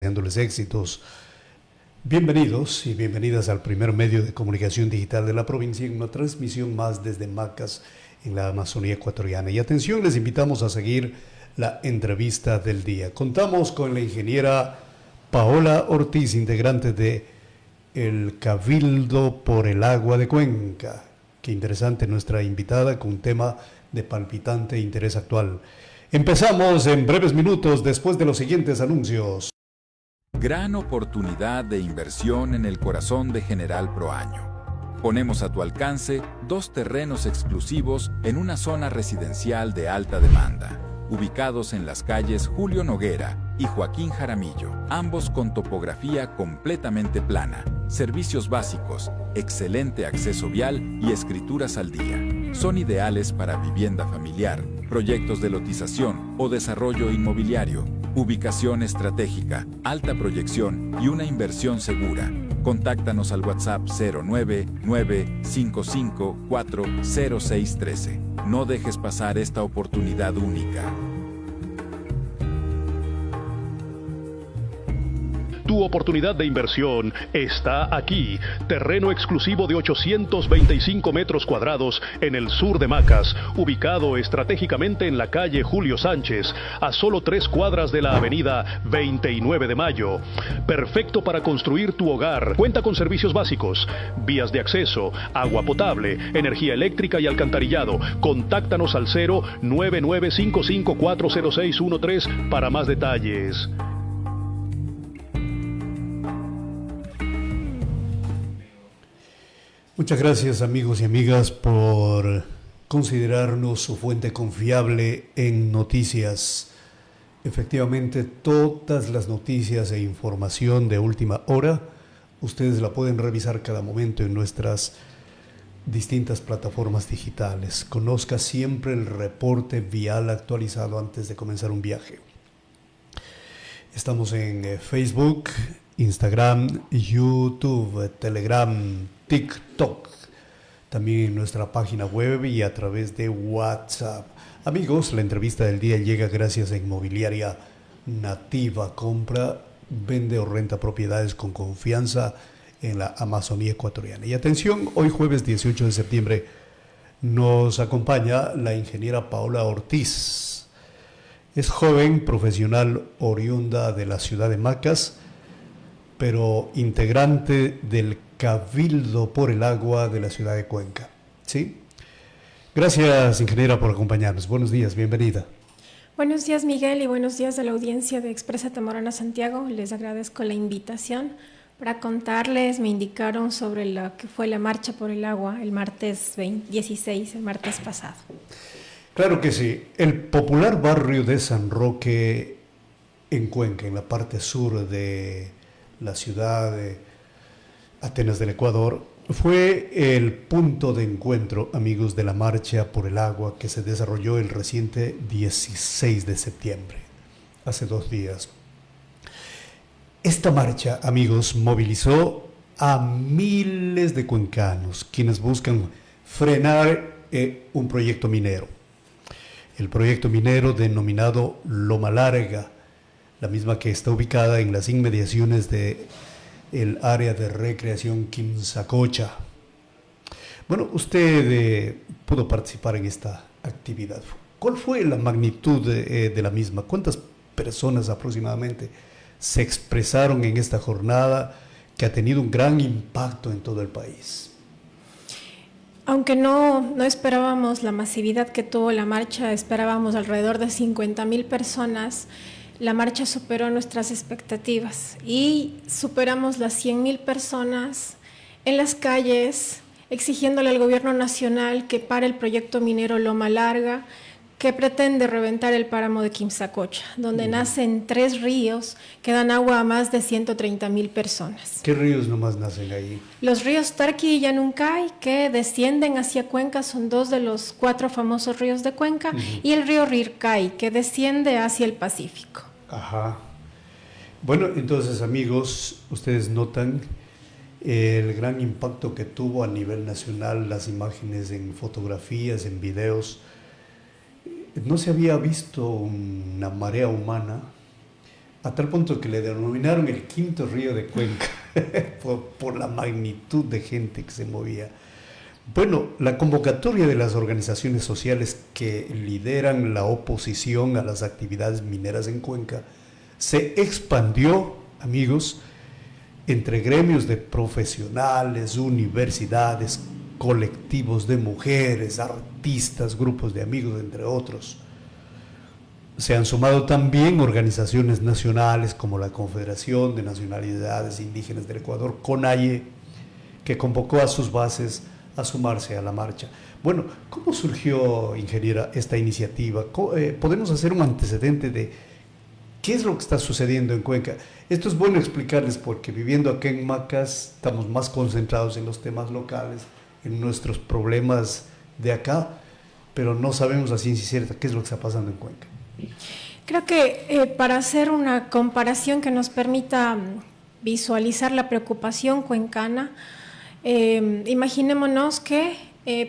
deseándoles éxitos. Bienvenidos y bienvenidas al primer medio de comunicación digital de la provincia en una transmisión más desde Macas en la Amazonía ecuatoriana. Y atención, les invitamos a seguir la entrevista del día. Contamos con la ingeniera Paola Ortiz, integrante de el Cabildo por el Agua de Cuenca. Qué interesante nuestra invitada con un tema de palpitante interés actual. Empezamos en breves minutos después de los siguientes anuncios. Gran oportunidad de inversión en el corazón de General Proaño. Ponemos a tu alcance 2 terrenos exclusivos en una zona residencial de alta demanda, ubicados en las calles Julio Noguera y Joaquín Jaramillo, ambos con topografía completamente plana, servicios básicos, excelente acceso vial y escrituras al día. Son ideales para vivienda familiar, proyectos de lotización o desarrollo inmobiliario. Ubicación estratégica, alta proyección y una inversión segura. Contáctanos al WhatsApp 099-554-0613. No dejes pasar esta oportunidad única. Tu oportunidad de inversión está aquí. Terreno exclusivo de 825 metros cuadrados en el sur de Macas, ubicado estratégicamente en la calle Julio Sánchez, a solo 3 cuadras de la avenida 29 de Mayo. Perfecto para construir tu hogar. Cuenta con servicios básicos, vías de acceso, agua potable, energía eléctrica y alcantarillado. Contáctanos al 099-5540613 para más detalles. Muchas gracias, amigos y amigas, por considerarnos su fuente confiable en noticias. Efectivamente, todas las noticias e información de última hora, ustedes la pueden revisar cada momento en nuestras distintas plataformas digitales. Conozca siempre el reporte vial actualizado antes de comenzar un viaje. Estamos en Facebook, Instagram, YouTube, Telegram, TikTok, también en nuestra página web y a través de WhatsApp. Amigos, la entrevista del día llega gracias a Inmobiliaria Nativa. Compra, vende o renta propiedades con confianza en la Amazonía ecuatoriana. Y atención, hoy jueves 18 de septiembre nos acompaña la ingeniera Paola Ortiz. Es joven, profesional, oriunda de la ciudad de Macas, pero integrante del Cabildo por el Agua de la ciudad de Cuenca. ¿Sí? Gracias, ingeniera, por acompañarnos. Buenos días, bienvenida. Buenos días, Miguel, y buenos días a la audiencia de Expresa Tamorana Santiago. Les agradezco la invitación para contarles. Me indicaron sobre lo que fue la marcha por el agua el martes 16, el martes pasado. Claro que sí. El popular barrio de San Roque en Cuenca, en la parte sur de la ciudad de Atenas del Ecuador, fue el punto de encuentro, amigos, de la marcha por el agua que se desarrolló el reciente 16 de septiembre, hace 2 días. Esta marcha, amigos, movilizó a miles de cuencanos, quienes buscan frenar un proyecto minero. El proyecto minero denominado Loma Larga, la misma que está ubicada en las inmediaciones de el área de recreación Quimsacocha. Bueno, usted pudo participar en esta actividad. ¿Cuál fue la magnitud de la misma? ¿Cuántas personas aproximadamente se expresaron en esta jornada que ha tenido un gran impacto en todo el país? Aunque no esperábamos la masividad que tuvo la marcha, esperábamos alrededor de 50,000 personas. La marcha superó nuestras expectativas y superamos las 100,000 personas en las calles exigiéndole al gobierno nacional que pare el proyecto minero Loma Larga, que pretende reventar el páramo de Quimsacocha, donde nacen 3 ríos que dan agua a más de 130,000 personas. ¿Qué ríos nomás nacen ahí? Los ríos Tarqui y Yanuncay, que descienden hacia Cuenca, son 2 de los 4 famosos ríos de Cuenca, y el río Rircay, que desciende hacia el Pacífico. Ajá. Bueno, entonces, amigos, ustedes notan el gran impacto que tuvo a nivel nacional, las imágenes en fotografías, en videos. No se había visto una marea humana a tal punto que le denominaron el quinto río de Cuenca por la magnitud de gente que se movía. Bueno, la convocatoria de las organizaciones sociales que lideran la oposición a las actividades mineras en Cuenca se expandió, amigos, entre gremios de profesionales, universidades, colectivos de mujeres, artistas, grupos de amigos, entre otros. Se han sumado también organizaciones nacionales como la Confederación de Nacionalidades Indígenas del Ecuador, CONAIE, que convocó a sus bases a sumarse a la marcha. Bueno, ¿cómo surgió, ingeniera, esta iniciativa? ¿Podemos hacer un antecedente de qué es lo que está sucediendo en Cuenca? Esto es bueno explicarles porque viviendo acá en Macas estamos más concentrados en los temas locales, en nuestros problemas de acá, pero no sabemos a ciencia cierta qué es lo que está pasando en Cuenca. Creo que para hacer una comparación que nos permita visualizar la preocupación cuencana, imaginémonos que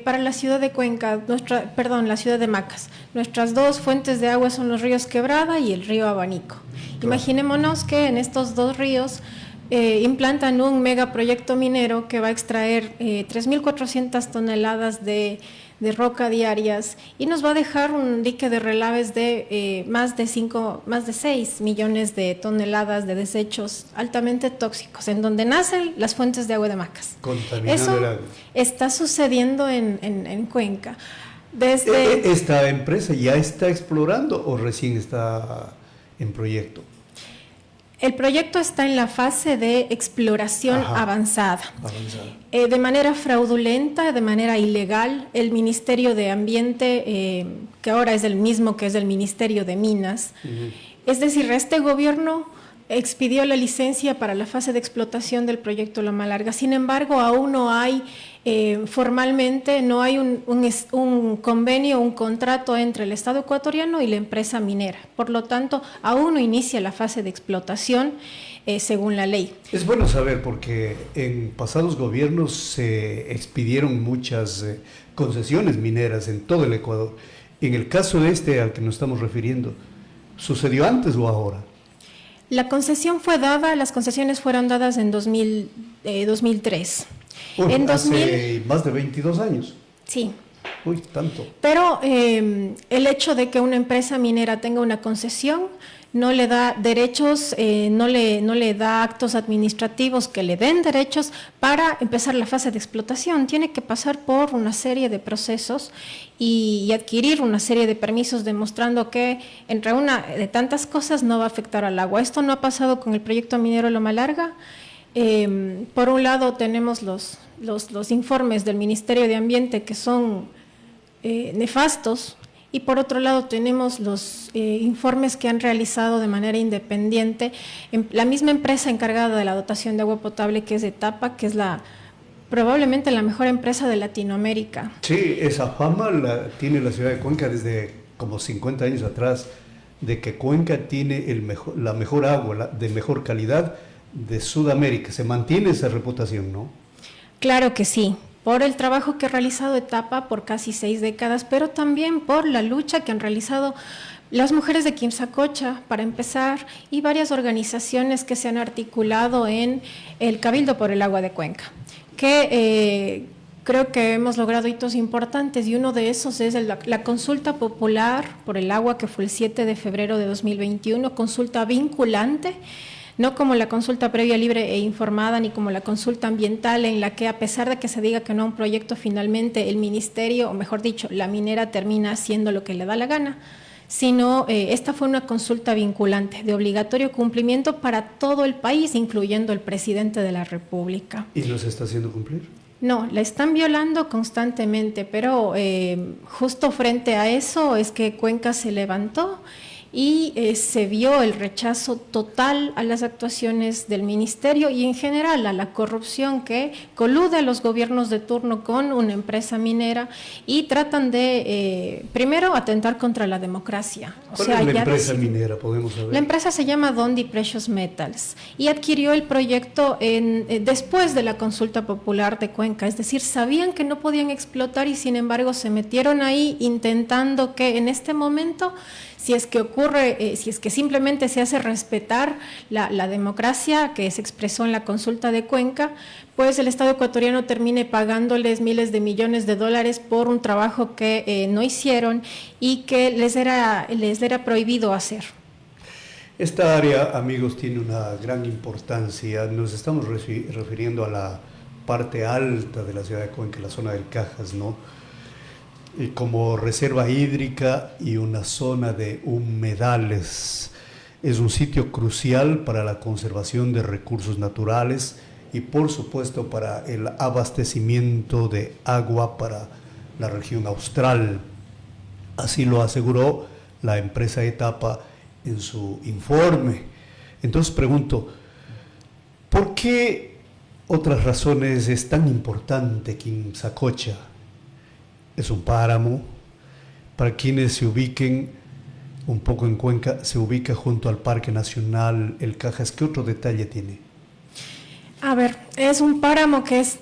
para la ciudad de Cuenca, la ciudad de Macas, nuestras dos fuentes de agua son los ríos Quebrada y el río Abanico. Claro. Imaginémonos que en estos dos ríos implantan un megaproyecto minero que va a extraer 3.400 toneladas de roca diarias y nos va a dejar un dique de relaves de más de 6 millones de toneladas de desechos altamente tóxicos, en donde nacen las fuentes de agua de Macas. Eso el agua está sucediendo en Cuenca. ¿Esta empresa ya está explorando o recién está en proyecto? El proyecto está en la fase de exploración avanzada. De manera fraudulenta, de manera ilegal, el Ministerio de Ambiente, que ahora es el mismo que es el Ministerio de Minas, es decir, este gobierno expidió la licencia para la fase de explotación del proyecto Loma Larga. Sin embargo, aún no hay formalmente, no hay un convenio, un contrato entre el Estado ecuatoriano y la empresa minera. Por lo tanto, aún no inicia la fase de explotación según la ley. Es bueno saber porque en pasados gobiernos se expidieron muchas concesiones mineras en todo el Ecuador. En el caso de este al que nos estamos refiriendo, ¿sucedió antes o ahora? La concesión fue dada, las concesiones fueron dadas en 2003. Uy, hace más de 22 años. Sí. Uy, tanto. Pero el hecho de que una empresa minera tenga una concesión no le da derechos, no le da actos administrativos que le den derechos para empezar la fase de explotación. Tiene que pasar por una serie de procesos y adquirir una serie de permisos demostrando que entre una de tantas cosas no va a afectar al agua. Esto no ha pasado con el proyecto minero Loma Larga. Por un lado tenemos los informes del Ministerio de Ambiente que son nefastos, y por otro lado tenemos los informes que han realizado de manera independiente la misma empresa encargada de la dotación de agua potable, que es Etapa, que es probablemente la mejor empresa de Latinoamérica. Sí, esa fama tiene la ciudad de Cuenca desde como 50 años atrás, de que Cuenca tiene la mejor agua, de mejor calidad de Sudamérica. Se mantiene esa reputación, ¿no? Claro que sí, por el trabajo que ha realizado Etapa por casi 6 décadas, pero también por la lucha que han realizado las mujeres de Quimsacocha, para empezar, y varias organizaciones que se han articulado en el Cabildo por el Agua de Cuenca, que creo que hemos logrado hitos importantes, y uno de esos es la consulta popular por el agua, que fue el 7 de febrero de 2021, consulta vinculante, no como la consulta previa, libre e informada, ni como la consulta ambiental, en la que, a pesar de que se diga que no a un proyecto, finalmente el ministerio, o mejor dicho, la minera termina haciendo lo que le da la gana, sino esta fue una consulta vinculante, de obligatorio cumplimiento para todo el país, incluyendo el presidente de la República. ¿Y los está haciendo cumplir? No, la están violando constantemente, pero justo frente a eso es que Cuenca se levantó y se vio el rechazo total a las actuaciones del ministerio y en general a la corrupción que colude a los gobiernos de turno con una empresa minera y tratan de, primero, atentar contra la democracia. ¿Cuál es la empresa minera? ¿Podemos saber? La empresa se llama Dondi Precious Metals y adquirió el proyecto después de la consulta popular de Cuenca, es decir, sabían que no podían explotar y sin embargo se metieron ahí intentando que en este momento, si es que ocurre, si es que simplemente se hace respetar la democracia que se expresó en la consulta de Cuenca, pues el Estado ecuatoriano termine pagándoles miles de millones de dólares por un trabajo que no hicieron y que les era prohibido hacer. Esta área, amigos, tiene una gran importancia. Nos estamos refiriendo a la parte alta de la ciudad de Cuenca, la zona del Cajas, ¿no? Y como reserva hídrica y una zona de humedales. Es un sitio crucial para la conservación de recursos naturales y, por supuesto, para el abastecimiento de agua para la región austral. Así lo aseguró la empresa Etapa en su informe. Entonces pregunto, ¿por qué otras razones es tan importante Quimsacocha? Es un páramo. Para quienes se ubiquen un poco en Cuenca, se ubica junto al Parque Nacional El Cajas. ¿Qué otro detalle tiene? A ver, es un páramo que es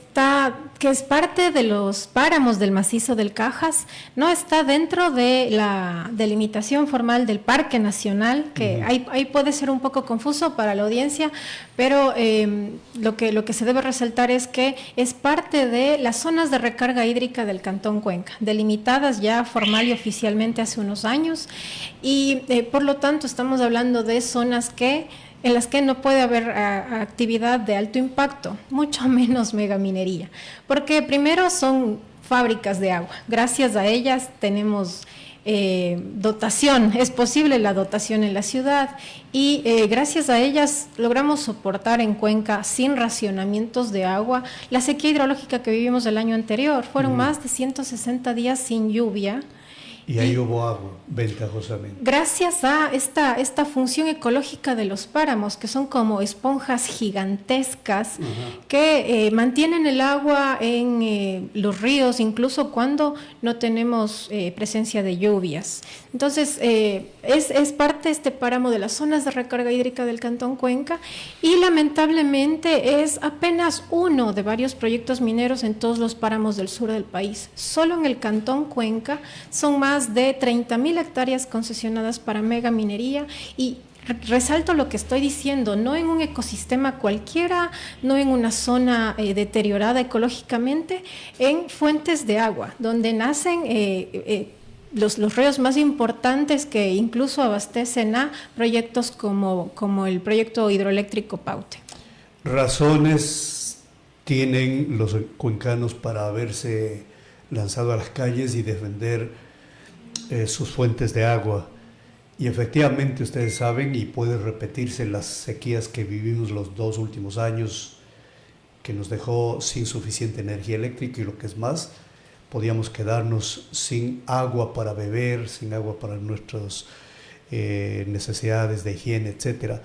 parte de los páramos del macizo del Cajas, no está dentro de la delimitación formal del Parque Nacional, que ahí puede ser un poco confuso para la audiencia, pero lo que se debe resaltar es que es parte de las zonas de recarga hídrica del Cantón Cuenca, delimitadas ya formal y oficialmente hace unos años, y por lo tanto estamos hablando de zonas en las que no puede haber actividad de alto impacto, mucho menos megaminería, porque primero son fábricas de agua, gracias a ellas tenemos dotación, es posible la dotación en la ciudad y gracias a ellas logramos soportar en Cuenca sin racionamientos de agua la sequía hidrológica que vivimos el año anterior, fueron más de 160 días sin lluvia. Y ahí hubo agua, ventajosamente. Gracias a esta función ecológica de los páramos, que son como esponjas gigantescas que mantienen el agua en los ríos, incluso cuando no tenemos presencia de lluvias. Entonces, es parte este páramo de las zonas de recarga hídrica del Cantón Cuenca y lamentablemente es apenas uno de varios proyectos mineros en todos los páramos del sur del país. Solo en el Cantón Cuenca son más de 30.000 hectáreas concesionadas para megaminería y resalto lo que estoy diciendo, no en un ecosistema cualquiera, no en una zona deteriorada ecológicamente, en fuentes de agua, donde nacen los ríos más importantes que incluso abastecen a proyectos como el proyecto hidroeléctrico Paute. Razones tienen los cuencanos para haberse lanzado a las calles y defender sus fuentes de agua, y efectivamente ustedes saben, y puede repetirse las sequías que vivimos los 2 últimos años, que nos dejó sin suficiente energía eléctrica y lo que es más, podíamos quedarnos sin agua para beber, sin agua para nuestras necesidades de higiene, etcétera.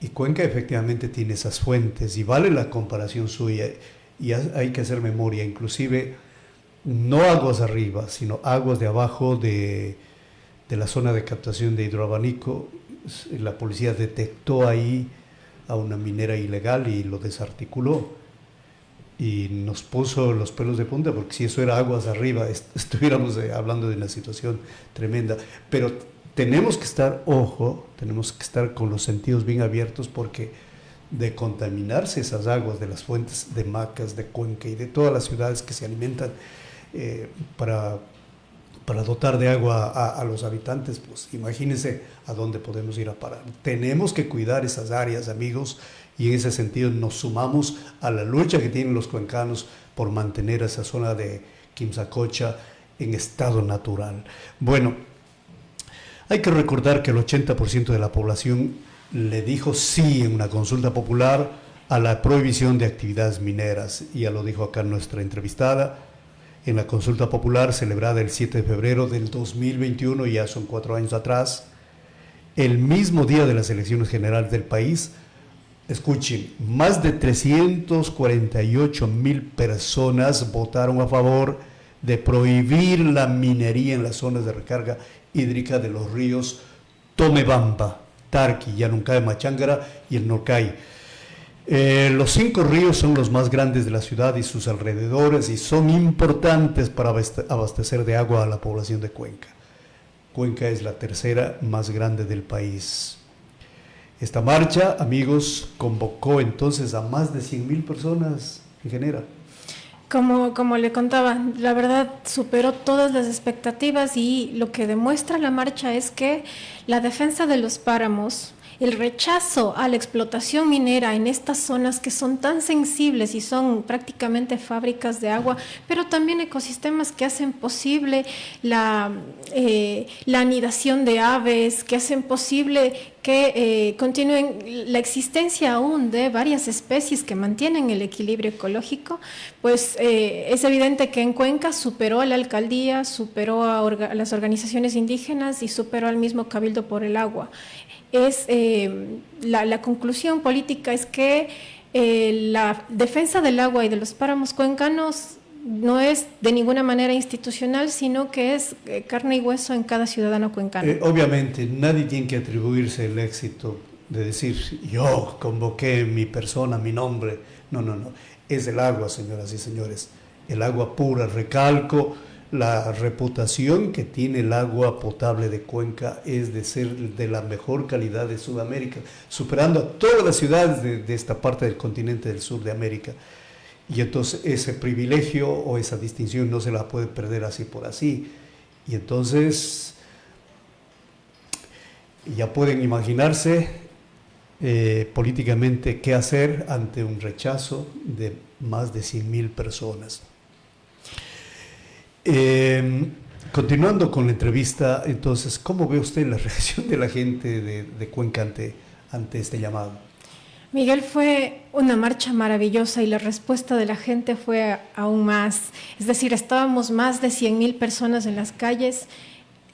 Y Cuenca efectivamente tiene esas fuentes y vale la comparación suya, y hay que hacer memoria, inclusive no aguas arriba, sino aguas de abajo de la zona de captación de hidroabanico. La policía detectó ahí a una minera ilegal y lo desarticuló. Y nos puso los pelos de punta, porque si eso era aguas arriba, estuviéramos hablando de una situación tremenda. Pero tenemos que estar, tenemos que estar con los sentidos bien abiertos, porque de contaminarse esas aguas de las fuentes de Macas, de Cuenca y de todas las ciudades que se alimentan para dotar de agua a los habitantes, pues imagínense a dónde podemos ir a parar. Tenemos que cuidar esas áreas, amigos, y en ese sentido nos sumamos a la lucha que tienen los cuencanos por mantener esa zona de Quimsacocha en estado natural. Bueno, hay que recordar que el 80% de la población le dijo sí en una consulta popular a la prohibición de actividades mineras, y ya lo dijo acá nuestra entrevistada. En la consulta popular celebrada el 7 de febrero del 2021, ya son 4 años atrás, el mismo día de las elecciones generales del país, escuchen, más de 348,000 personas votaron a favor de prohibir la minería en las zonas de recarga hídrica de los ríos Tomebamba, Tarqui, Yanuncay, Machángara y el Norcay. Los 5 ríos son los más grandes de la ciudad y sus alrededores, y son importantes para abastecer de agua a la población de Cuenca. Cuenca es la tercera más grande del país. Esta marcha, amigos, convocó entonces a más de 100,000 personas, ingeniera. Como le contaba, la verdad superó todas las expectativas y lo que demuestra la marcha es que la defensa de los páramos, el rechazo a la explotación minera en estas zonas que son tan sensibles y son prácticamente fábricas de agua, pero también ecosistemas que hacen posible la anidación de aves, que hacen posible que continúen la existencia aún de varias especies que mantienen el equilibrio ecológico, pues es evidente que en Cuenca superó a la alcaldía, superó a las organizaciones indígenas y superó al mismo Cabildo por el Agua. La conclusión política es que la defensa del agua y de los páramos cuencanos no es de ninguna manera institucional, sino que es carne y hueso en cada ciudadano cuencano. Obviamente, nadie tiene que atribuirse el éxito de decir, yo convoqué mi persona, mi nombre. No. Es el agua, señoras y señores. El agua pura, recalco. La reputación que tiene el agua potable de Cuenca es de ser de la mejor calidad de Sudamérica, superando a todas las ciudades de esta parte del continente del sur de América. Y entonces ese privilegio o esa distinción no se la puede perder así por así. Y entonces ya pueden imaginarse políticamente qué hacer ante un rechazo de más de 100,000 personas. Continuando con la entrevista, entonces, ¿cómo ve usted la reacción de la gente de Cuenca ante este llamado? Miguel, fue una marcha maravillosa y la respuesta de la gente fue aún más. Es decir, estábamos más de 100,000 personas en las calles.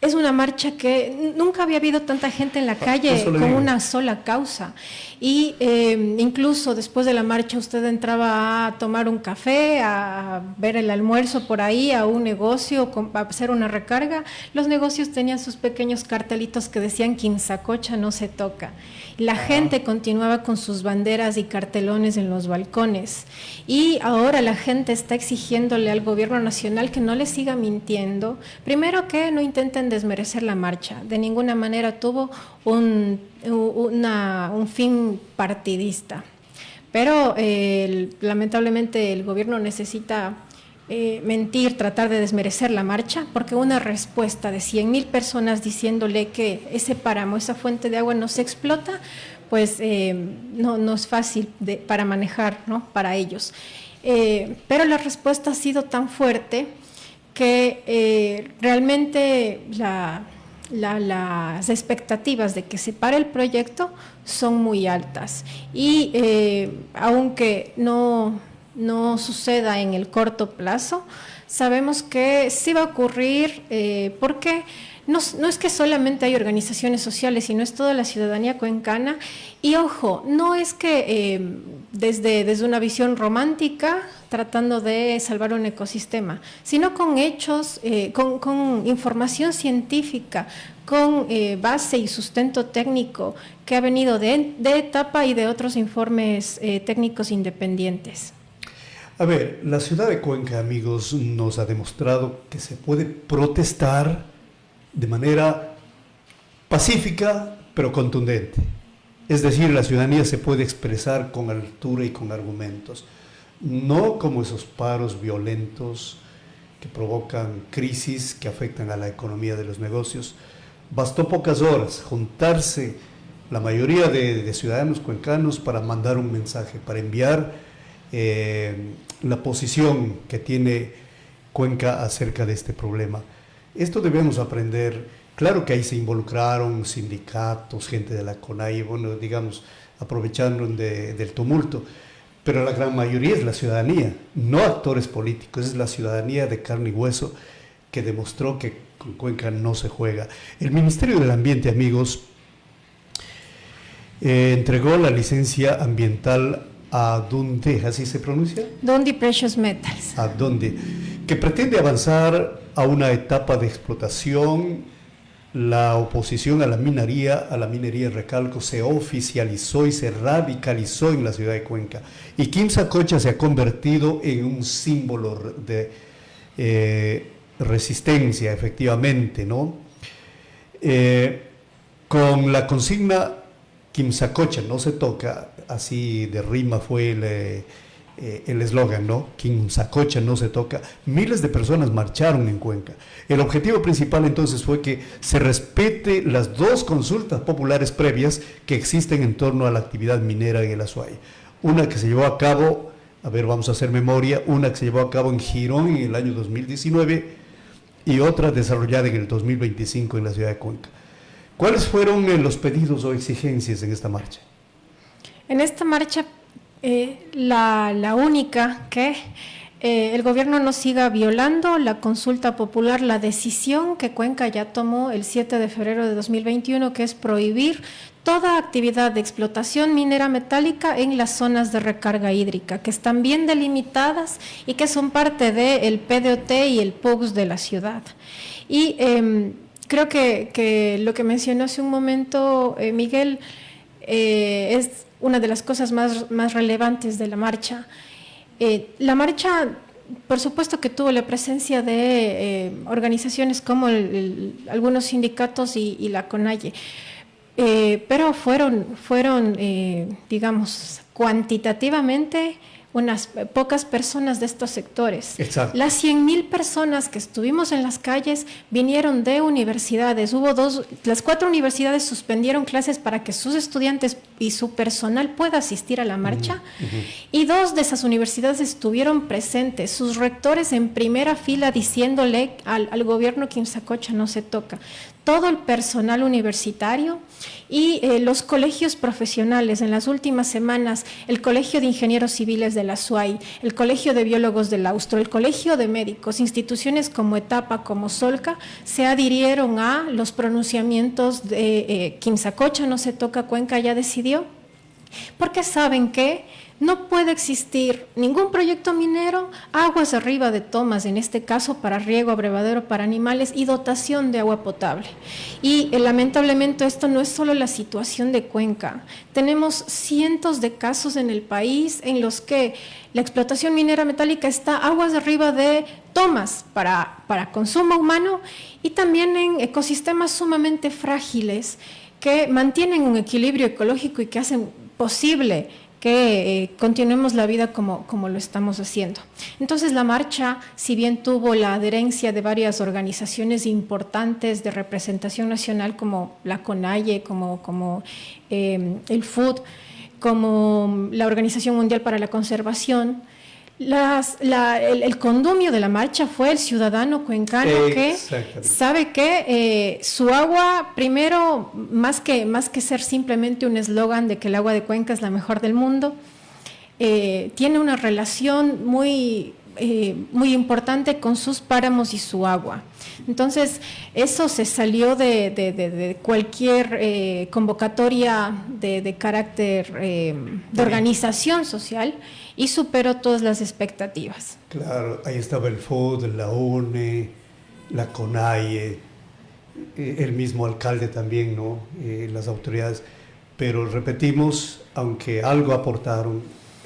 Es una marcha que nunca había habido tanta gente en la calle con una sola causa. Y incluso después de la marcha usted entraba a tomar un café, a ver el almuerzo por ahí, a un negocio, a hacer una recarga. Los negocios tenían sus pequeños cartelitos que decían Quinzacocha no se toca. La gente continuaba con sus banderas y cartelones en los balcones. Y ahora la gente está exigiéndole al gobierno nacional que no le siga mintiendo. Primero, que no intenten desmerecer la marcha. De ninguna manera tuvo un fin partidista. Pero lamentablemente el gobierno necesita mentir, tratar de desmerecer la marcha, porque una respuesta de 100,000 personas diciéndole que ese páramo, esa fuente de agua no se explota, pues no es fácil para manejar, ¿no? Para ellos. Pero la respuesta ha sido tan fuerte que realmente las expectativas de que se pare el proyecto son muy altas. Y aunque no suceda en el corto plazo, sabemos que sí va a ocurrir porque no es que solamente hay organizaciones sociales, sino es toda la ciudadanía cuencana. Y ojo, no es que desde una visión romántica tratando de salvar un ecosistema, sino con hechos, con información científica, con base y sustento técnico que ha venido de etapa y de otros informes técnicos independientes. A ver, la ciudad de Cuenca, amigos, nos ha demostrado que se puede protestar de manera pacífica, pero contundente. Es decir, la ciudadanía se puede expresar con altura y con argumentos, no como esos paros violentos que provocan crisis que afectan a la economía de los negocios. Bastó pocas horas juntarse la mayoría de ciudadanos cuencanos para mandar un mensaje, para enviar la posición que tiene Cuenca acerca de este problema. Esto debemos aprender. Claro que ahí se involucraron sindicatos, gente de la CONAIE, bueno, digamos, aprovechando del tumulto, pero la gran mayoría es la ciudadanía, no actores políticos, es la ciudadanía de carne y hueso que demostró que con Cuenca no se juega. El Ministerio del Ambiente, amigos, entregó la licencia ambiental a Dundee, ¿así se pronuncia? Dundee Precious Metals. A Dundee, que pretende avanzar a una etapa de explotación. La oposición a la minería recalco, se oficializó y se radicalizó en la ciudad de Cuenca. Y Quinzacocha se ha convertido en un símbolo de resistencia, efectivamente, ¿no? con la consigna Quimsacocha no se toca, así de rima fue el eslogan, ¿no? Quimsacocha no se toca. Miles de personas marcharon en Cuenca. El objetivo principal entonces fue que se respete las dos consultas populares previas que existen en torno a la actividad minera en el Azuay. Una que se llevó a cabo, a ver, vamos a hacer memoria, una que se llevó a cabo en Girón en el año 2019 y otra desarrollada en el 2025 en la ciudad de Cuenca. ¿Cuáles fueron los pedidos o exigencias en esta marcha? En esta marcha, la única que el gobierno no siga violando la consulta popular, la decisión que Cuenca ya tomó el 7 de febrero de 2021, que es prohibir toda actividad de explotación minera metálica en las zonas de recarga hídrica, que están bien delimitadas y que son parte del PDOT y el PUGS de la ciudad. Y creo que lo que mencionó hace un momento Miguel es una de las cosas más relevantes de la marcha. La marcha, por supuesto que tuvo la presencia de organizaciones como algunos sindicatos y la CONAIE, pero fueron digamos, cuantitativamente unas pocas personas de estos sectores. Exacto. Las 100,000 personas que estuvimos en las calles vinieron de universidades. Las 4 universidades suspendieron clases para que sus estudiantes y su personal pueda asistir a la marcha, y 2 de esas universidades estuvieron presentes, sus rectores en primera fila diciéndole al gobierno Quimsacocha no se toca. Todo el personal universitario y los colegios profesionales. En las últimas semanas, el Colegio de Ingenieros Civiles de la SUAY, el Colegio de Biólogos del Austro, el Colegio de Médicos, instituciones como Etapa, como Solca, se adhirieron a los pronunciamientos de Quimsacocha no se toca, Cuenca ya decidió, porque saben que no puede existir ningún proyecto minero, aguas arriba de tomas, en este caso para riego, abrevadero para animales y dotación de agua potable. Y lamentablemente esto no es solo la situación de Cuenca. Tenemos cientos de casos en el país en los que la explotación minera metálica está aguas arriba de tomas para consumo humano y también en ecosistemas sumamente frágiles que mantienen un equilibrio ecológico y que hacen posible que continuemos la vida como lo estamos haciendo. Entonces la marcha, si bien tuvo la adherencia de varias organizaciones importantes de representación nacional como la CONAIE, como el FUD, como la Organización Mundial para la Conservación, el condumio de la marcha fue el ciudadano cuencano que sabe que su agua, primero, más que ser simplemente un eslogan de que el agua de Cuenca es la mejor del mundo, tiene una relación muy importante con sus páramos y su agua. Entonces, eso se salió de cualquier convocatoria de carácter de organización social y superó todas las expectativas. Claro, ahí estaba el FUD, la UNE, la CONAIE, el mismo alcalde también, ¿no? Las autoridades. Pero repetimos, aunque algo aportaron,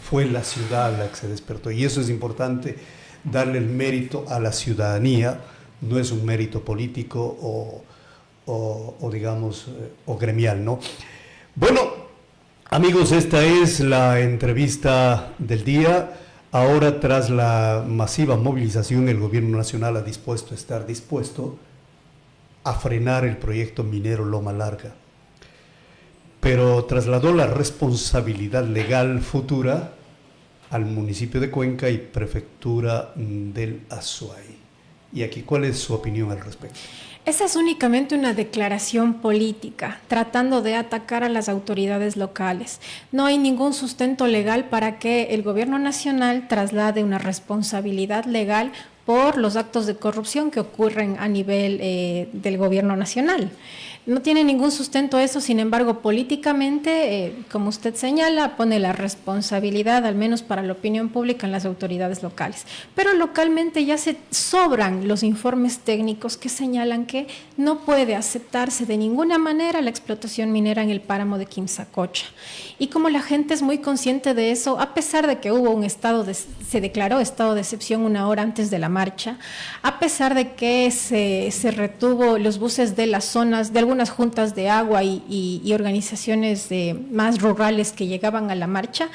fue la ciudad la que se despertó. Y eso es importante, darle el mérito a la ciudadanía, no es un mérito político o digamos, o gremial, ¿no? Bueno, amigos, esta es la entrevista del día. Ahora, tras la masiva movilización, el gobierno nacional ha estar dispuesto a frenar el proyecto minero Loma Larga, pero trasladó la responsabilidad legal futura al municipio de Cuenca y prefectura del Azuay. Y aquí, ¿cuál es su opinión al respecto? Esa es únicamente una declaración política, tratando de atacar a las autoridades locales. No hay ningún sustento legal para que el gobierno nacional traslade una responsabilidad legal por los actos de corrupción que ocurren a nivel del gobierno nacional. No tiene ningún sustento eso, sin embargo, políticamente, como usted señala, pone la responsabilidad, al menos para la opinión pública, en las autoridades locales. Pero localmente ya se sobran los informes técnicos que señalan que no puede aceptarse de ninguna manera la explotación minera en el páramo de Quimsacocha. Y como la gente es muy consciente de eso, a pesar de que hubo se declaró estado de excepción una hora antes de la marcha, a pesar de que se retuvo los buses de las zonas, de algunas juntas de agua y organizaciones más rurales que llegaban a la marcha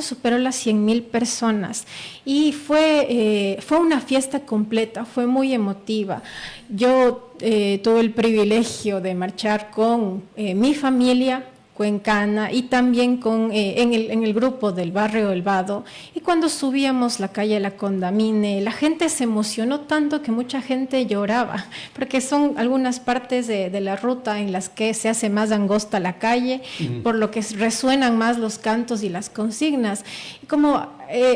superó las 100,000 personas y fue una fiesta completa, fue muy emotiva. Yo tuve el privilegio de marchar con mi familia cuencana y también en el grupo del barrio El Vado, y cuando subíamos la calle La Condamine, la gente se emocionó tanto que mucha gente lloraba, porque son algunas partes de la ruta en las que se hace más angosta la calle, por lo que resuenan más los cantos y las consignas. Y como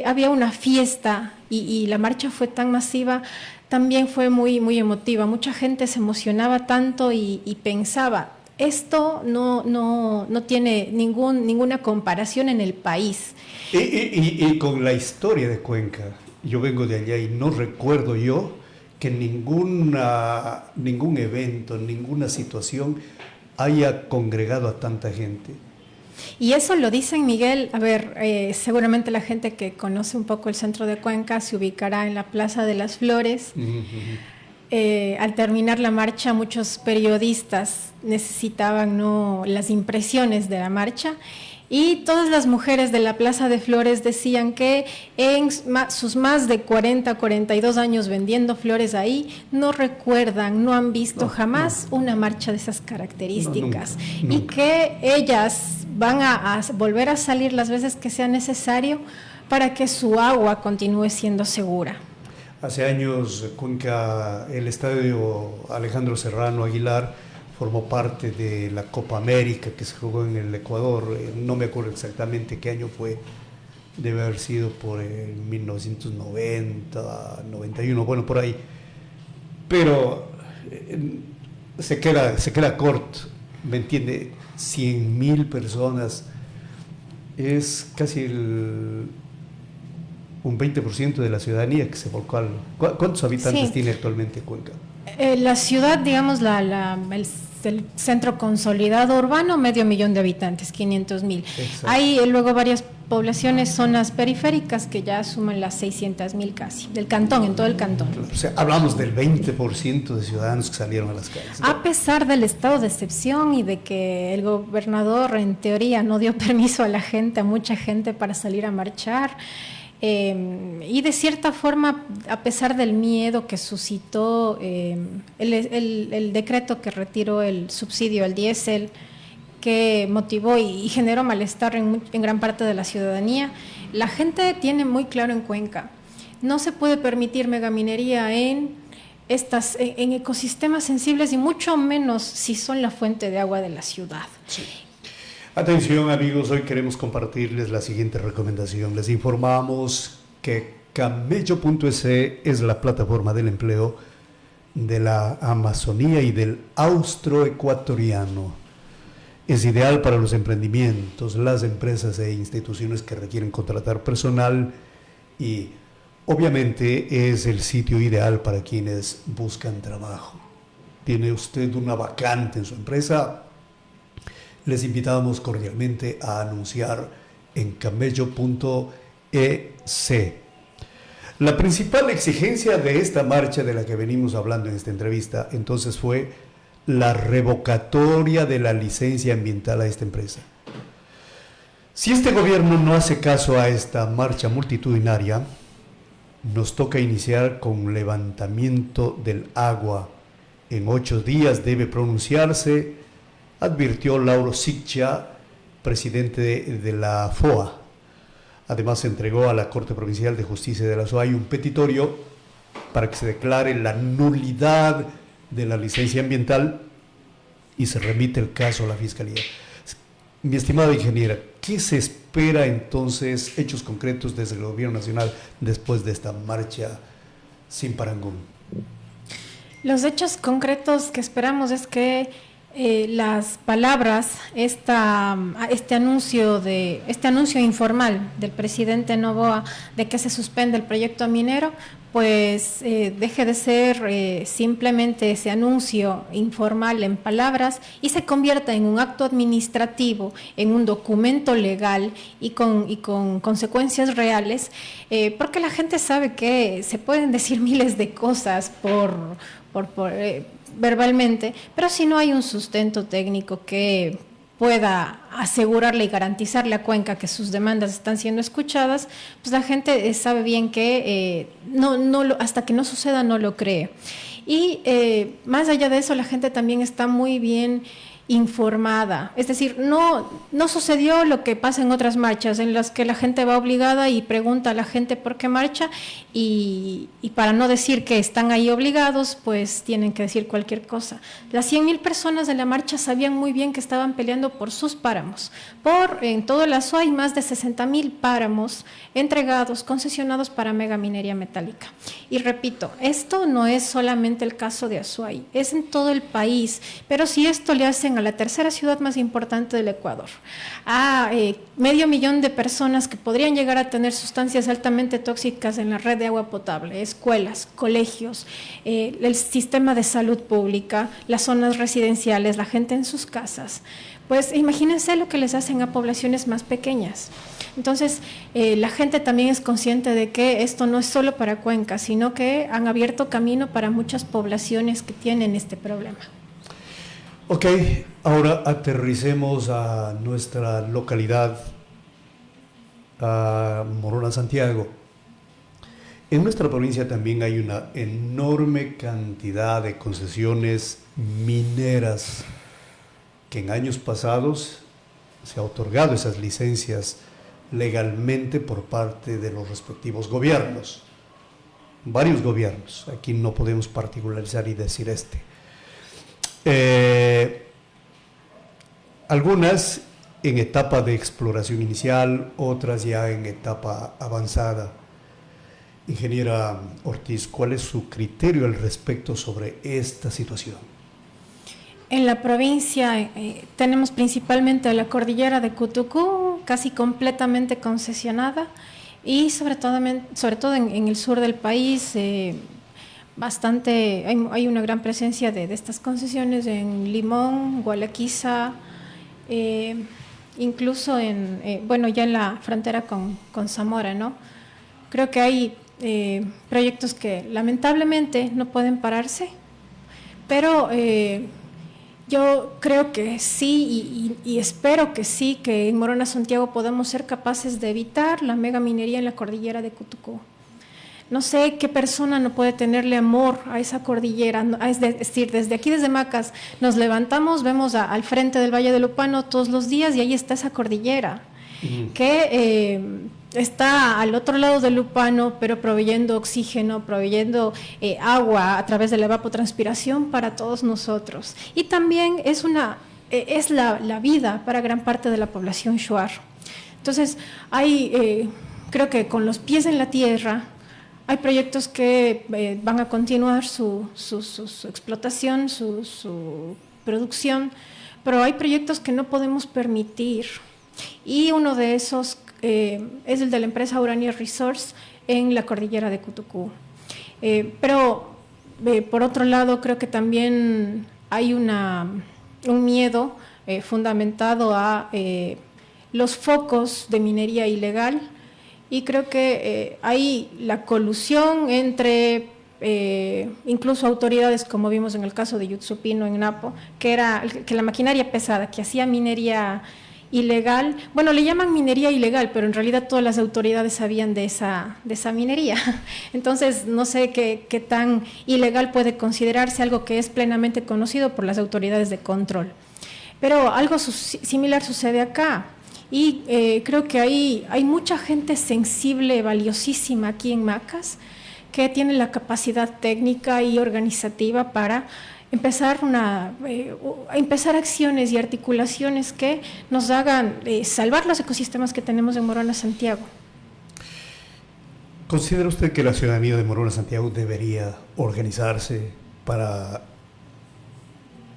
había una fiesta y la marcha fue tan masiva, también fue muy, muy emotiva. Mucha gente se emocionaba tanto y pensaba, esto no tiene ninguna comparación en el país. Y con la historia de Cuenca, yo vengo de allá y no recuerdo yo que ningún evento, ninguna situación haya congregado a tanta gente. Y eso lo dicen, Miguel, a ver, seguramente la gente que conoce un poco el centro de Cuenca se ubicará en la Plaza de las Flores. Al terminar la marcha, muchos periodistas necesitaban las impresiones de la marcha, y todas las mujeres de la Plaza de Flores decían que en sus más de 42 años vendiendo flores ahí, no recuerdan, no han visto jamás una marcha de esas características, nunca. Y que ellas van a volver a salir las veces que sea necesario para que su agua continúe siendo segura. Hace años, Cuenca, el estadio Alejandro Serrano Aguilar formó parte de la Copa América que se jugó en el Ecuador. No me acuerdo exactamente qué año fue, debe haber sido por 1990, 91, bueno, por ahí. Pero se queda corto, ¿me entiende? 100,000 personas es casi un 20% de la ciudadanía que se volcó al... ¿Cuántos habitantes tiene actualmente Cuenca? La ciudad, digamos, el centro consolidado urbano, 500,000 de habitantes, 500,000. Hay luego varias poblaciones, zonas periféricas que ya suman las 600,000 casi, del cantón, en todo el cantón. O sea, hablamos del 20% de ciudadanos que salieron a las calles, ¿no? A pesar del estado de excepción y de que el gobernador, en teoría, no dio permiso a mucha gente para salir a marchar, y de cierta forma, a pesar del miedo que suscitó el decreto que retiró el subsidio al diésel, que motivó y generó malestar en gran parte de la ciudadanía, la gente tiene muy claro en Cuenca, no se puede permitir megaminería en ecosistemas sensibles, y mucho menos si son la fuente de agua de la ciudad. Sí. Atención, amigos, hoy queremos compartirles la siguiente recomendación. Les informamos que Camello.es es la plataforma del empleo de la Amazonía y del austroecuatoriano. Es ideal para los emprendimientos, las empresas e instituciones que requieren contratar personal, y obviamente es el sitio ideal para quienes buscan trabajo. ¿Tiene usted una vacante en su empresa? Les invitamos cordialmente a anunciar en camello.es. La principal exigencia de esta marcha de la que venimos hablando en esta entrevista, entonces, fue la revocatoria de la licencia ambiental a esta empresa. Si este gobierno no hace caso a esta marcha multitudinaria, nos toca iniciar con levantamiento del agua. En 8 días debe pronunciarse, advirtió Lauro Siccha, presidente de la FOA. Además, se entregó a la Corte Provincial de Justicia de la SOAY un petitorio para que se declare la nulidad de la licencia ambiental y se remite el caso a la Fiscalía. Mi estimada ingeniera, ¿qué se espera entonces, hechos concretos desde el Gobierno Nacional después de esta marcha sin parangón? Los hechos concretos que esperamos es que las palabras, este anuncio informal del presidente Noboa de que se suspende el proyecto minero, pues deje de ser simplemente ese anuncio informal en palabras y se convierta en un acto administrativo, en un documento legal y con consecuencias reales, porque la gente sabe que se pueden decir miles de cosas verbalmente, pero si no hay un sustento técnico que pueda asegurarle y garantizarle a Cuenca que sus demandas están siendo escuchadas, pues la gente sabe bien que hasta que no suceda no lo cree. Y más allá de eso, la gente también está muy bien informada, es decir, no sucedió lo que pasa en otras marchas en las que la gente va obligada y pregunta a la gente por qué marcha y para no decir que están ahí obligados, pues tienen que decir cualquier cosa. Las 100,000 personas de la marcha sabían muy bien que estaban peleando por sus páramos. En todo el Azuay hay más de 60,000 páramos entregados, concesionados para megaminería metálica. Y repito, esto no es solamente el caso de Azuay, es en todo el país, pero si esto le hacen a la tercera ciudad más importante del Ecuador, a 500,000 de personas que podrían llegar a tener sustancias altamente tóxicas en la red de agua potable, escuelas, colegios, el sistema de salud pública, las zonas residenciales, la gente en sus casas, pues imagínense lo que les hacen a poblaciones más pequeñas. Entonces, la gente también es consciente de que esto no es solo para Cuenca, sino que han abierto camino para muchas poblaciones que tienen este problema. Ok, ahora aterricemos a nuestra localidad, a Morona, Santiago. En nuestra provincia también hay una enorme cantidad de concesiones mineras que en años pasados se ha otorgado esas licencias legalmente por parte de los respectivos gobiernos, varios gobiernos, aquí no podemos particularizar y decir algunas en etapa de exploración inicial, otras ya en etapa avanzada. Ingeniera Ortiz, ¿cuál es su criterio al respecto sobre esta situación? En la provincia tenemos principalmente la cordillera de Cutucú, casi completamente concesionada, y sobre todo en el sur del país, hay una gran presencia de estas concesiones en Limón, Gualaquiza, incluso ya en la frontera con Zamora, ¿no? Creo que hay proyectos que lamentablemente no pueden pararse, pero yo creo que sí y espero que sí, que en Morona, Santiago podamos ser capaces de evitar la megaminería en la cordillera de Cutucú. No sé qué persona no puede tenerle amor a esa cordillera, es decir, desde aquí, desde Macas, nos levantamos, vemos al frente del Valle de Lupano todos los días y ahí está esa cordillera, que está al otro lado del Lupano, pero proveyendo oxígeno, proveyendo agua a través de la evapotranspiración para todos nosotros. Y también es la vida para gran parte de la población shuar. Entonces, creo que con los pies en la tierra, hay proyectos que van a continuar su explotación, su producción, pero hay proyectos que no podemos permitir. Y uno de esos es el de la empresa Urania Resource en la cordillera de Cutucú. Pero por otro lado, creo que también hay un miedo fundamentado a los focos de minería ilegal, y creo que hay la colusión entre incluso autoridades, como vimos en el caso de Yutsupino en Napo, que la maquinaria pesada que hacía minería ilegal, bueno, le llaman minería ilegal, pero en realidad todas las autoridades sabían de esa minería. Entonces, no sé qué tan ilegal puede considerarse algo que es plenamente conocido por las autoridades de control. Pero algo similar sucede acá. Y creo que hay mucha gente sensible, valiosísima aquí en Macas, que tiene la capacidad técnica y organizativa para empezar acciones y articulaciones que nos hagan salvar los ecosistemas que tenemos en Morona, Santiago. ¿Considera usted que la ciudadanía de Morona, Santiago debería organizarse para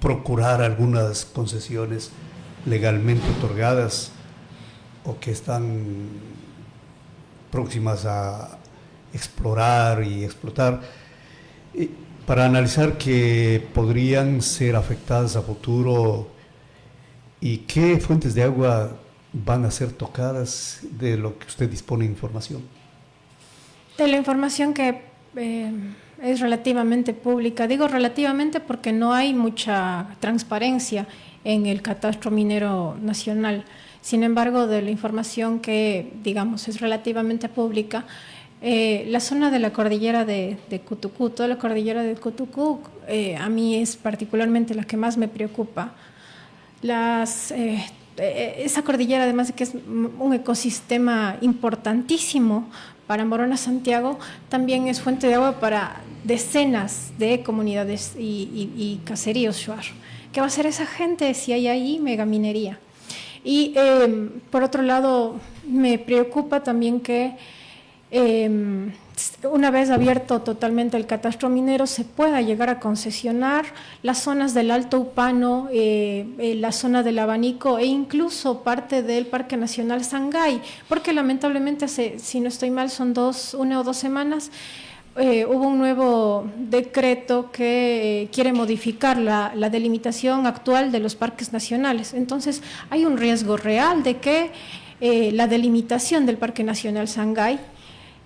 procurar algunas concesiones legalmente otorgadas o que están próximas a explorar y explotar, para analizar que podrían ser afectadas a futuro y qué fuentes de agua van a ser tocadas, de lo que usted dispone de información. De la información que es relativamente pública, digo relativamente porque no hay mucha transparencia en el catastro minero nacional. Sin embargo, de la información que, digamos, es relativamente pública, la zona de la cordillera de Cutucú, toda la cordillera de Cutucú, a mí es particularmente la que más me preocupa. Esa cordillera, además de que es un ecosistema importantísimo para Morona Santiago, también es fuente de agua para decenas de comunidades y caseríos shuar. ¿Qué va a hacer esa gente si hay ahí megaminería? Y por otro lado, me preocupa también que una vez abierto totalmente el catastro minero, se pueda llegar a concesionar las zonas del Alto Upano, la zona del Abanico e incluso parte del Parque Nacional Sangay, porque lamentablemente hace, si no estoy mal, son 1 o 2 semanas, hubo un nuevo decreto que quiere modificar la delimitación actual de los parques nacionales. Entonces, hay un riesgo real de que la delimitación del Parque Nacional Sangay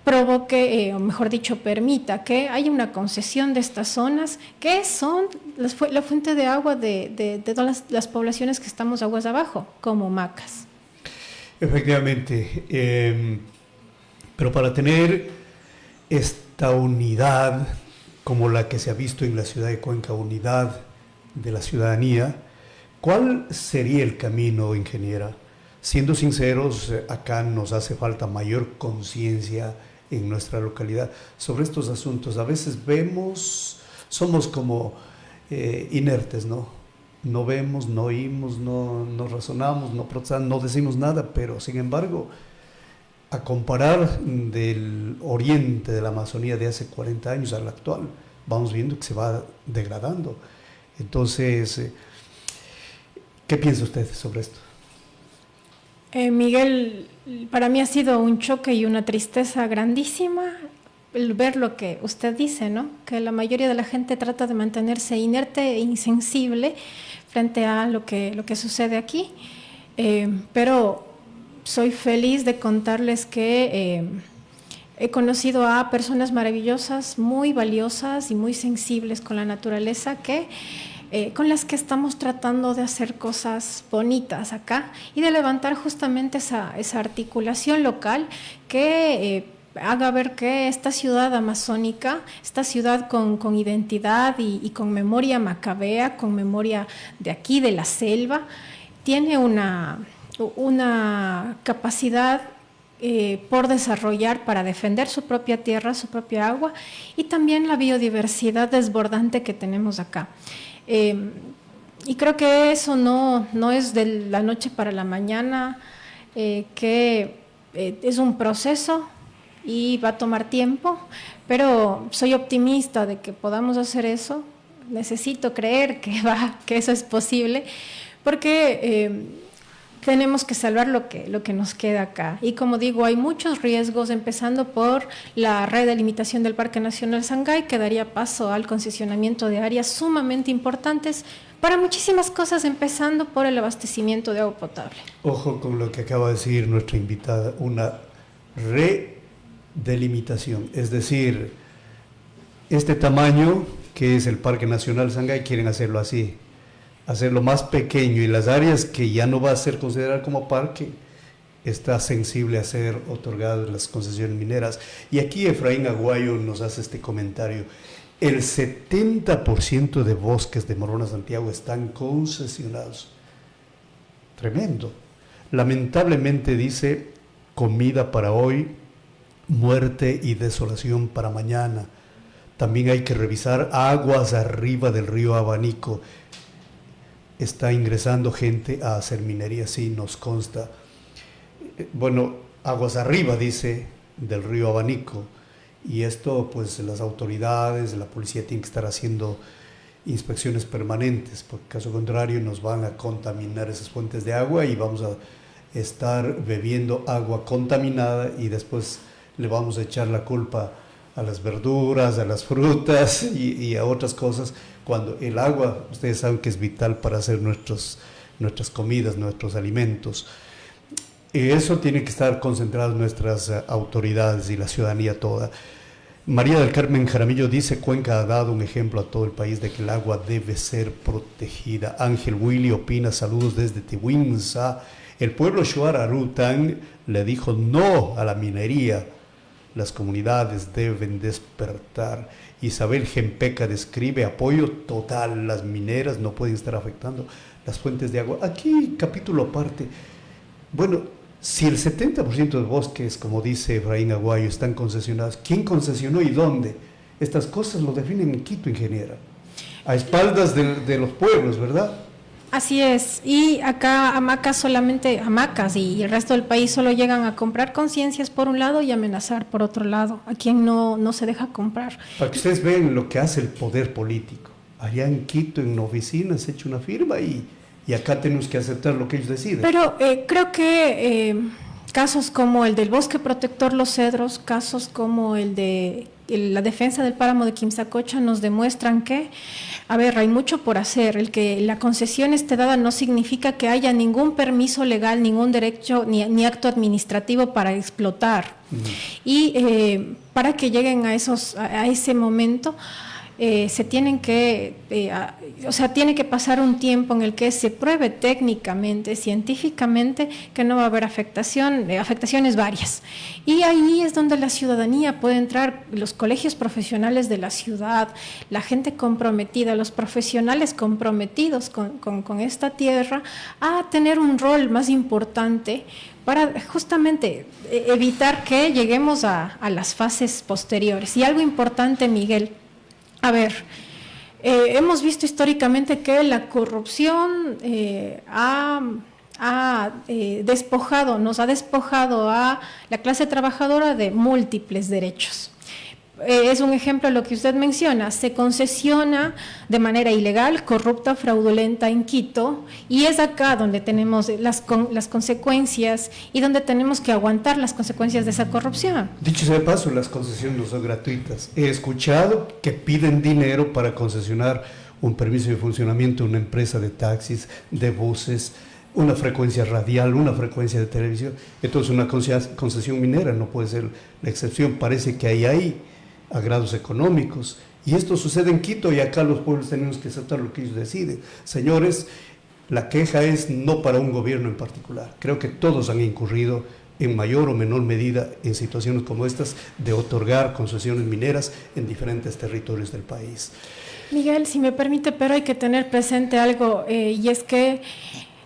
provoque, o mejor dicho, permita que haya una concesión de estas zonas que son la fuente de agua de todas las poblaciones que estamos aguas abajo, como Macas. Efectivamente, pero para tener esta unidad, como la que se ha visto en la ciudad de Cuenca, unidad de la ciudadanía, ¿cuál sería el camino, ingeniera? Siendo sinceros, acá nos hace falta mayor conciencia en nuestra localidad sobre estos asuntos. A veces somos como inertes, ¿no? No vemos, no oímos, no razonamos, no protestamos, no decimos nada, pero sin embargo, a comparar del oriente de la Amazonía de hace 40 años al actual, vamos viendo que se va degradando. Entonces, ¿qué piensa usted sobre esto? Miguel, para mí ha sido un choque y una tristeza grandísima el ver lo que usted dice, ¿no? Que la mayoría de la gente trata de mantenerse inerte e insensible frente a lo que sucede aquí, pero soy feliz de contarles que he conocido a personas maravillosas, muy valiosas y muy sensibles con la naturaleza, con las que estamos tratando de hacer cosas bonitas acá y de levantar justamente esa articulación local que haga ver que esta ciudad amazónica, esta ciudad con identidad y con memoria macabea, con memoria de aquí, de la selva, tiene una capacidad por desarrollar para defender su propia tierra, su propia agua y también la biodiversidad desbordante que tenemos acá. Y creo que eso no es de la noche para la mañana, que es un proceso y va a tomar tiempo, pero soy optimista de que podamos hacer eso. Necesito creer que eso es posible, porque tenemos que salvar lo que nos queda acá. Y como digo, hay muchos riesgos, empezando por la redelimitación del Parque Nacional Sangay, que daría paso al concesionamiento de áreas sumamente importantes para muchísimas cosas, empezando por el abastecimiento de agua potable. Ojo con lo que acaba de decir nuestra invitada, una redelimitación, es decir, este tamaño que es el Parque Nacional Sangay, quieren hacerlo así, hacerlo más pequeño, y las áreas que ya no va a ser considerada como parque, está sensible a ser otorgadas las concesiones mineras. Y aquí Efraín Aguayo nos hace este comentario: el 70% de bosques de Morona Santiago están concesionados. Tremendo. Lamentablemente dice, comida para hoy, muerte y desolación para mañana. También hay que revisar aguas arriba del río Abanico. Está ingresando gente a hacer minería, sí, nos consta. Bueno, aguas arriba, dice, del río Abanico. Y esto, pues, las autoridades, la policía tienen que estar haciendo inspecciones permanentes, porque caso contrario nos van a contaminar esas fuentes de agua y vamos a estar bebiendo agua contaminada y después le vamos a echar la culpa a las verduras, a las frutas y a otras cosas, cuando el agua, ustedes saben que es vital para hacer nuestras comidas, nuestros alimentos. Eso tiene que estar concentrado en nuestras autoridades y la ciudadanía toda. María del Carmen Jaramillo dice: Cuenca ha dado un ejemplo a todo el país de que el agua debe ser protegida. Ángel Willy opina: saludos desde Tihuinza. El pueblo Shuar Arután le dijo no a la minería. Las comunidades deben despertar. Isabel Gempeca describe: apoyo total, las mineras no pueden estar afectando las fuentes de agua. Aquí, capítulo aparte. Bueno, si el 70% de bosques, como dice Efraín Aguayo, están concesionados, ¿quién concesionó y dónde? Estas cosas lo definen en Quito, ingeniera, a espaldas de los pueblos, ¿verdad? Así es, y acá hamacas y el resto del país solo llegan a comprar conciencias por un lado y amenazar por otro lado, a quien no se deja comprar. Para que ustedes vean lo que hace el poder político. Allá en Quito, en una oficina, se echa una firma y acá tenemos que aceptar lo que ellos deciden. Pero creo que casos como el del bosque protector Los Cedros, casos como el de la defensa del páramo de Quimsacocha nos demuestran que, hay mucho por hacer. El que la concesión esté dada no significa que haya ningún permiso legal, ningún derecho ni acto administrativo para explotar. Y para que lleguen a ese momento, se tienen que, tiene que pasar un tiempo en el que se pruebe técnicamente, científicamente, que no va a haber afectaciones varias. Y ahí es donde la ciudadanía puede entrar, los colegios profesionales de la ciudad, la gente comprometida, los profesionales comprometidos con esta tierra, a tener un rol más importante para justamente evitar que lleguemos a las fases posteriores. Y algo importante, Miguel, hemos visto históricamente que la corrupción nos ha despojado a la clase trabajadora de múltiples derechos. Es un ejemplo lo que usted menciona: se concesiona de manera ilegal, corrupta, fraudulenta en Quito, y es acá donde tenemos las consecuencias y donde tenemos que aguantar las consecuencias de esa corrupción. Dicho sea de paso, las concesiones no son gratuitas. He escuchado que piden dinero para concesionar un permiso de funcionamiento de una empresa de taxis, de buses, una frecuencia radial, una frecuencia de televisión. Entonces, una concesión minera no puede ser la excepción. Parece que hay agrados económicos, y esto sucede en Quito, y acá los pueblos tenemos que aceptar lo que ellos deciden. Señores, la queja es no para un gobierno en particular. Creo que todos han incurrido en mayor o menor medida en situaciones como estas de otorgar concesiones mineras en diferentes territorios del país. Miguel, si me permite, pero hay que tener presente algo, y es que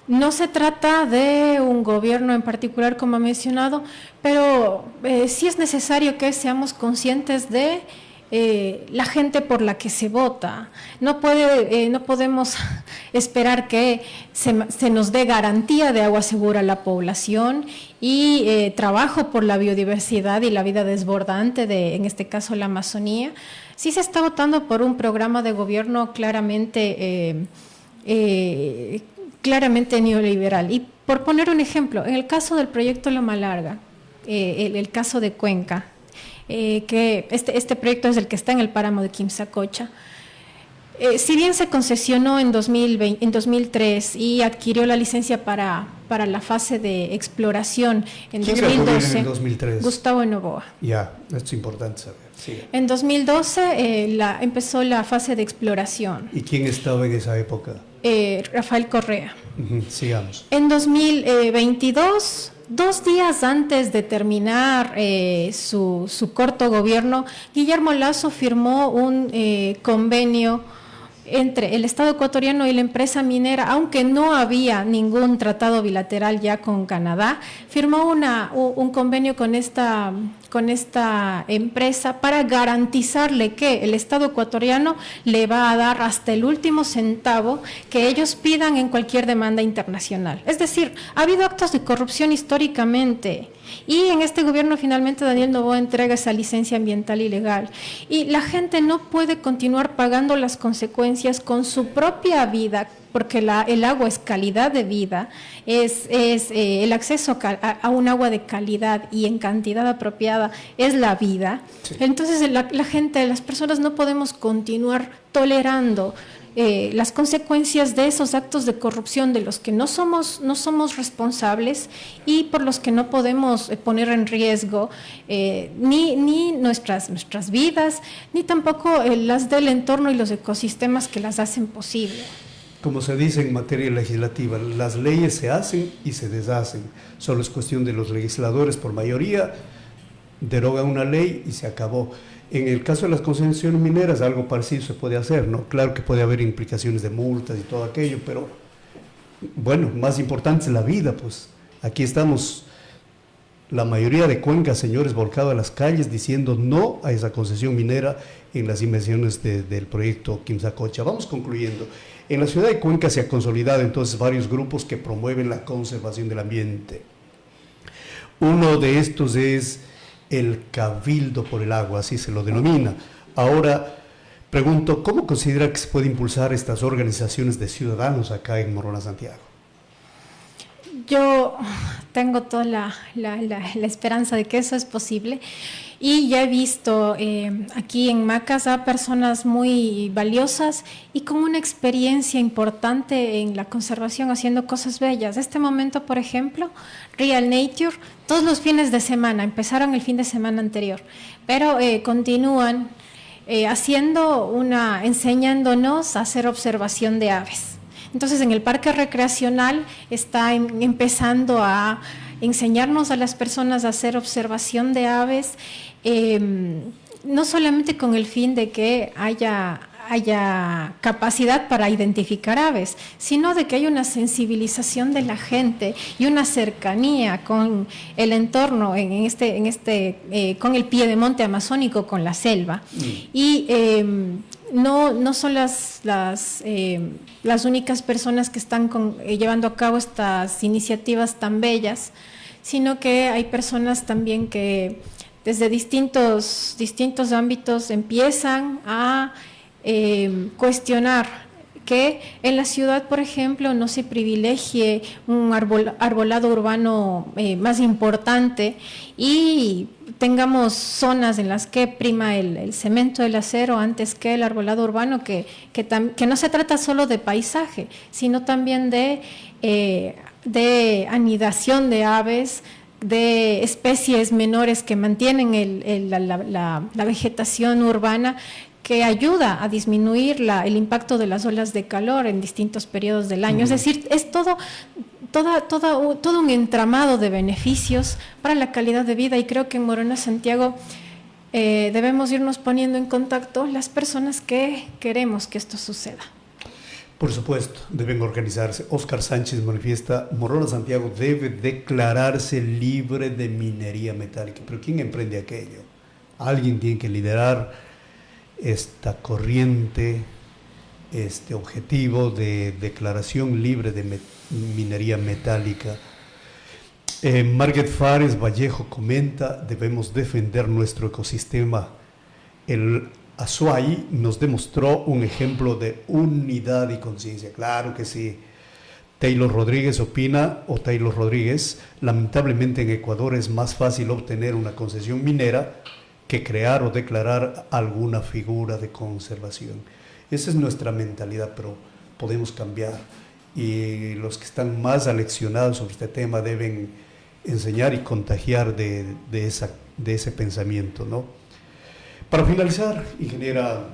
no se trata de un gobierno en particular, como ha mencionado, pero sí es necesario que seamos conscientes de la gente por la que se vota. No podemos esperar que se nos dé garantía de agua segura a la población y trabajo por la biodiversidad y la vida desbordante en este caso, la Amazonía. Sí se está votando por un programa de gobierno claramente neoliberal. Y por poner un ejemplo, en el caso del proyecto Loma Larga, el caso de Cuenca, que este proyecto es el que está en el páramo de Quimsacocha, si bien se concesionó en 2003 y adquirió la licencia para la fase de exploración en 2012, en 2003? Gustavo Noboa. Ya, esto es importante saber. Sigue. En 2012 empezó la fase de exploración. ¿Y quién estaba en esa época? Rafael Correa. Sigamos. En 2022, 2 días antes de terminar su corto gobierno, Guillermo Lasso firmó un convenio entre el Estado ecuatoriano y la empresa minera, aunque no había ningún tratado bilateral ya con Canadá. Firmó un convenio con esta empresa para garantizarle que el Estado ecuatoriano le va a dar hasta el último centavo que ellos pidan en cualquier demanda internacional. Es decir, ha habido actos de corrupción históricamente Y en este gobierno finalmente Daniel Noboa entrega esa licencia ambiental ilegal. Y la gente no puede continuar pagando las consecuencias con su propia vida, porque el agua es calidad de vida, es el acceso a un agua de calidad y en cantidad apropiada es la vida. Sí. Entonces la gente, las personas no podemos continuar tolerando las consecuencias de esos actos de corrupción de los que no somos responsables y por los que no podemos poner en riesgo ni nuestras vidas, ni tampoco las del entorno y los ecosistemas que las hacen posible. Como se dice en materia legislativa, las leyes se hacen y se deshacen. Solo es cuestión de los legisladores, por mayoría, derogan una ley y se acabó. En el caso de las concesiones mineras, algo parecido se puede hacer, ¿no? Claro que puede haber implicaciones de multas y todo aquello, pero bueno, más importante es la vida, pues. Aquí estamos, la mayoría de Cuenca, señores, volcados a las calles diciendo no a esa concesión minera en las inversiones del proyecto Quimsacocha. Vamos concluyendo. En la ciudad de Cuenca se ha consolidado entonces varios grupos que promueven la conservación del ambiente. Uno de estos es el Cabildo por el Agua, así se lo denomina. Ahora, pregunto, ¿cómo considera que se puede impulsar estas organizaciones de ciudadanos acá en Morona, Santiago? Yo tengo toda la esperanza de que eso es posible y ya he visto aquí en Macas a personas muy valiosas y con una experiencia importante en la conservación haciendo cosas bellas. Este momento, por ejemplo, Real Nature, todos los fines de semana, empezaron el fin de semana anterior, pero continúan enseñándonos a hacer observación de aves. Entonces, en el parque recreacional está empezando a enseñarnos a las personas a hacer observación de aves, no solamente con el fin de que haya capacidad para identificar aves, sino de que haya una sensibilización de la gente y una cercanía con el entorno, con el piedemonte amazónico, con la selva. Y no son las únicas personas que están llevando a cabo estas iniciativas tan bellas, sino que hay personas también que desde distintos ámbitos empiezan a cuestionar que en la ciudad, por ejemplo, no se privilegie un arbolado urbano más importante y tengamos zonas en las que prima el cemento, el acero antes que el arbolado urbano, que no se trata solo de paisaje, sino también de anidación de aves, de especies menores que mantienen la vegetación urbana, que ayuda a disminuir el impacto de las olas de calor en distintos periodos del año. Es decir, es todo un entramado de beneficios para la calidad de vida, y creo que en Morona, Santiago, debemos irnos poniendo en contacto las personas que queremos que esto suceda. Por supuesto, deben organizarse. Óscar Sánchez manifiesta, Morona, Santiago debe declararse libre de minería metálica. Pero ¿quién emprende aquello? Alguien tiene que liderar esta corriente, este objetivo de declaración libre de minería metálica. Margaret Fares Vallejo comenta, debemos defender nuestro ecosistema. El Azuay nos demostró un ejemplo de unidad y conciencia. Claro que sí. Taylor Rodríguez opina, lamentablemente en Ecuador es más fácil obtener una concesión minera que crear o declarar alguna figura de conservación. Esa es nuestra mentalidad, pero podemos cambiar. Y los que están más aleccionados sobre este tema deben enseñar y contagiar de ese pensamiento, ¿no? Para finalizar, ingeniera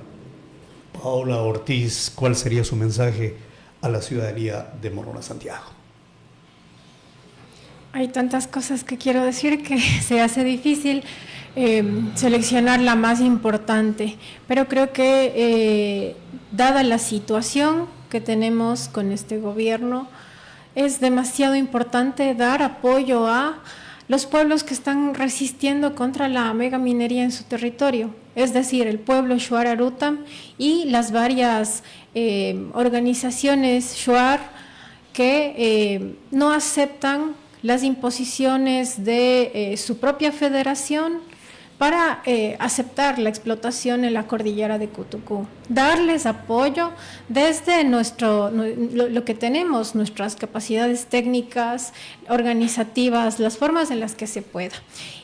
Paola Ortiz, ¿cuál sería su mensaje a la ciudadanía de Morona, Santiago? Hay tantas cosas que quiero decir que se hace difícil seleccionar la más importante, pero creo que dada la situación que tenemos con este gobierno, es demasiado importante dar apoyo a los pueblos que están resistiendo contra la megaminería en su territorio, es decir, el pueblo Shuar Arutam y las varias organizaciones Shuar que no aceptan las imposiciones de su propia federación para aceptar la explotación en la cordillera de Cutucú, darles apoyo desde lo que tenemos, nuestras capacidades técnicas, organizativas, las formas en las que se pueda.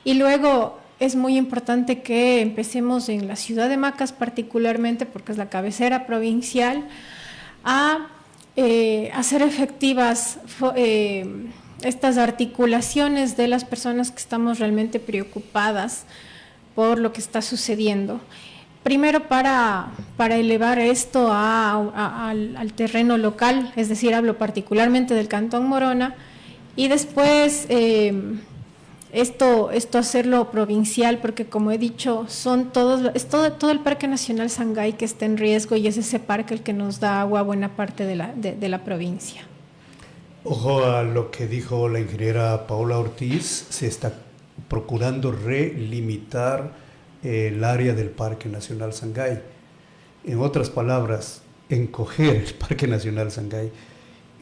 Y luego es muy importante que empecemos en la ciudad de Macas particularmente, porque es la cabecera provincial, a hacer efectivas estas articulaciones de las personas que estamos realmente preocupadas por lo que está sucediendo. Primero para elevar esto al terreno local, es decir, hablo particularmente del Cantón Morona, y después esto hacerlo provincial, porque como he dicho, es todo el Parque Nacional Sangay que está en riesgo, y es ese parque el que nos da agua a buena parte de la provincia. Ojo a lo que dijo la ingeniera Paola Ortiz, se está procurando relimitar el área del Parque Nacional Sangay. En otras palabras, encoger el Parque Nacional Sangay,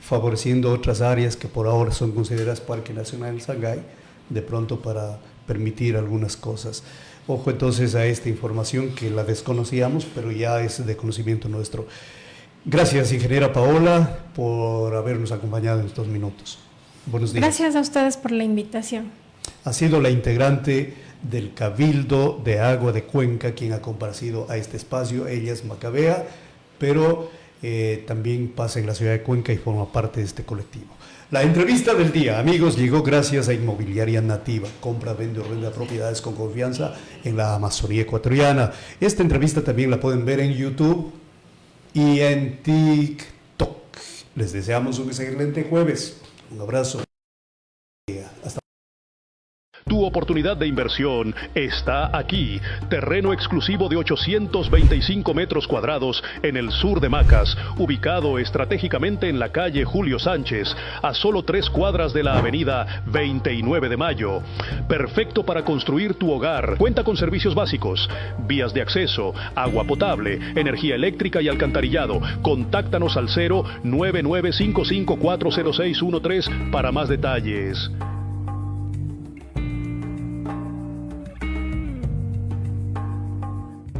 favoreciendo otras áreas que por ahora son consideradas Parque Nacional Sangay, de pronto para permitir algunas cosas. Ojo entonces a esta información que la desconocíamos, pero ya es de conocimiento nuestro. Gracias, ingeniera Paola, por habernos acompañado en estos minutos. Buenos días. Gracias a ustedes por la invitación. Ha sido la integrante del Cabildo de Agua de Cuenca quien ha comparecido a este espacio. Ella es macabea, pero también pasa en la ciudad de Cuenca y forma parte de este colectivo. La entrevista del día, amigos, llegó gracias a Inmobiliaria Nativa. Compra, vende o renta propiedades con confianza en la Amazonía ecuatoriana. Esta entrevista también la pueden ver en YouTube y en TikTok. Les deseamos un excelente jueves. Un abrazo. Hasta Tu oportunidad de inversión está aquí. Terreno exclusivo de 825 metros cuadrados en el sur de Macas, ubicado estratégicamente en la calle Julio Sánchez, a solo 3 cuadras de la avenida 29 de Mayo. Perfecto para construir tu hogar. Cuenta con servicios básicos, vías de acceso, agua potable, energía eléctrica y alcantarillado. Contáctanos al 09955400613 para más detalles.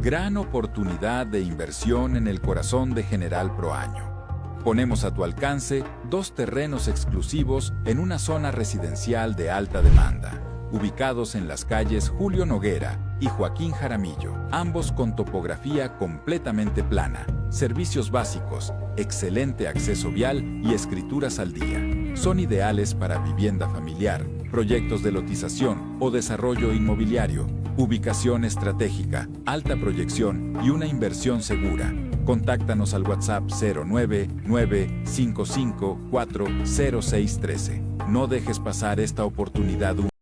Gran oportunidad de inversión en el corazón de General Proaño. Ponemos a tu alcance 2 terrenos exclusivos en una zona residencial de alta demanda, ubicados en las calles Julio Noguera y Joaquín Jaramillo, ambos con topografía completamente plana, servicios básicos, excelente acceso vial y escrituras al día. Son ideales para vivienda familiar, proyectos de lotización o desarrollo inmobiliario. Ubicación estratégica, alta proyección y una inversión segura. Contáctanos al WhatsApp 09955400613. No dejes pasar esta oportunidad.